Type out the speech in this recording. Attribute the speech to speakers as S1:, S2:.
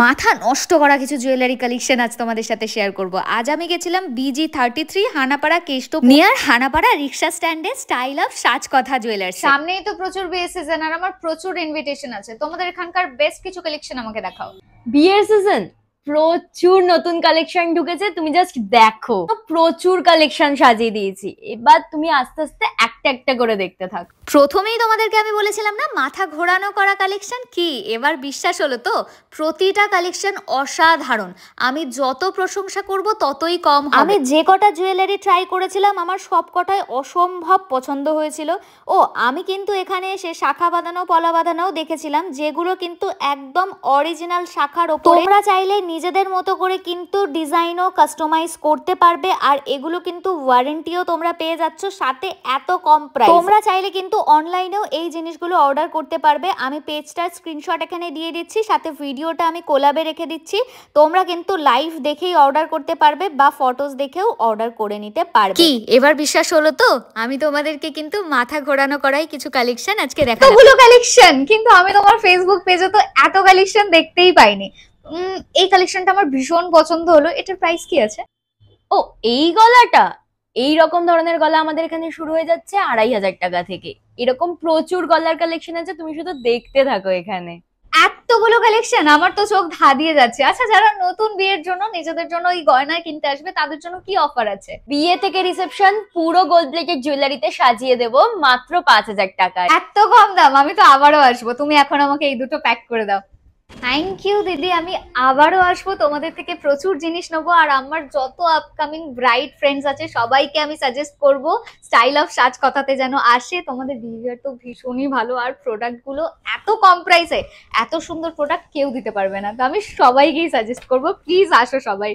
S1: মাথা নষ্ট করা কিছু জুয়েলারি কালেকশন আজ তোমাদের সাথে শেয়ার করব। আজ আমি গেছিলাম BG33 হানাপাড়া কেষ্ট নিয়ার হানাপাড়া রিক্সা স্ট্যান্ডে স্টাইল অফ সাজকথা জুয়েলার্স। সামনেই তো প্রচুর বিয়ের সিজন আর আমার প্রচুর ইনভিটেশন আছে। তোমাদের এখানকার বেস্ট কিছু কালেকশন আমাকে দেখাও।
S2: বিয়ের সিজন প্রচুর নতুন কালেকশন ঢুকেছে, তুমি জাস্ট দেখো। প্রচুর কালেকশন সাজিয়ে দিয়েছি, এবার তুমি আস্তে আস্তে একটা একটা করে দেখতে থাকো।
S1: প্রথমেই তোমাদেরকে আমি বলেছিলাম না মাথা ঘোরানো করা কালেকশন কি, এবার বিশ্বাস হলো তো? প্রতিটা কালেকশন অসাধারণ। আমি যত প্রশংসা করব ততই কম হবে। আমি যে কটা জুয়েলারি ট্রাই করেছিলাম আমার সব কটাই অসম্ভব পছন্দ হয়েছিল। ও আমি কিন্তু এখানে এসে শাখা বাঁধানো পলা বাঁধানোও দেখেছিলাম, যেগুলো কিন্তু একদম অরিজিনাল শাখার ওপর। তোমরা চাইলে নিজেদের মতো করে কিন্তু ডিজাইনও কাস্টমাইজ করতে পারবে, আর এগুলো কিন্তু ওয়ারেন্টিও তোমরা পেয়ে যাচ্ছ সাথে এত কম প্রাইস। তোমরা চাইলে কিন্তু অনলাইনেও এই জিনিসগুলো অর্ডার করতে পারবে। আমি পেজটার স্ক্রিনশট এখানে দিয়ে দিচ্ছি, সাথে ভিডিওটা আমি কোলাবে রেখে দিচ্ছি। তোমরা কিন্তু লাইভ দেখেই অর্ডার করতে পারবে বা ফটোস দেখেও অর্ডার করে নিতে পারবে। কি এবার বিশ্বাস হলো তো? আমি তোমাদেরকে কিন্তু মাথা ঘোরানো করাই কিছু কালেকশন আজকে দেখাবো।
S3: এতগুলো কালেকশন, কিন্তু আমি তোমার ফেসবুক পেজে তো এত কালেকশন দেখতেই পাইনি। এই কালেকশনটা আমার ভীষণ পছন্দ হলো। এটার প্রাইস কি আছে?
S2: ও এই গলাটা, এই রকম ধরনের গলা আমাদের এখানে শুরু হয়ে যাচ্ছে 2500 টাকা থেকে। এরকম প্রচুর গলার কালেকশন আছে, তুমি শুধু দেখতে থাকো। এখানে
S3: এতগুলো কালেকশন, আমার তো চোখ ধাঁধিয়ে যাচ্ছে। আচ্ছা, যারা নতুন বিয়ের জন্য নিজেদের জন্য এই গয়না কিনতে আসবে তাদের জন্য কি অফার আছে?
S2: বিয়ে থেকে রিসেপশন পুরো গোল্ড প্লেটেড জুয়েলারিতে সাজিয়ে দেবো মাত্র 5000 টাকায়।
S3: এত কম দাম? আমি তো আবারও আসবো। তুমি এখন আমাকে এই দুটো প্যাক করে দাও। থ্যাংক ইউ দিদি, আমি আবারও আসবো, তোমাদের থেকে প্রচুর জিনিস নেবো। আর আমার যত আপকামিং ব্রাইড ফ্রেন্ডস আছে সবাইকে আমি সাজেস্ট করব স্টাইল অফ সাজকথাতে যেন আসে। তোমাদের বিহেভিয়ার তো ভীষণই ভালো, আর প্রোডাক্টগুলো এত কম প্রাইসে এত সুন্দর প্রোডাক্ট কেউ দিতে পারবে না। তো আমি সবাইকেই সাজেস্ট করব, প্লিজ আসো সবাই।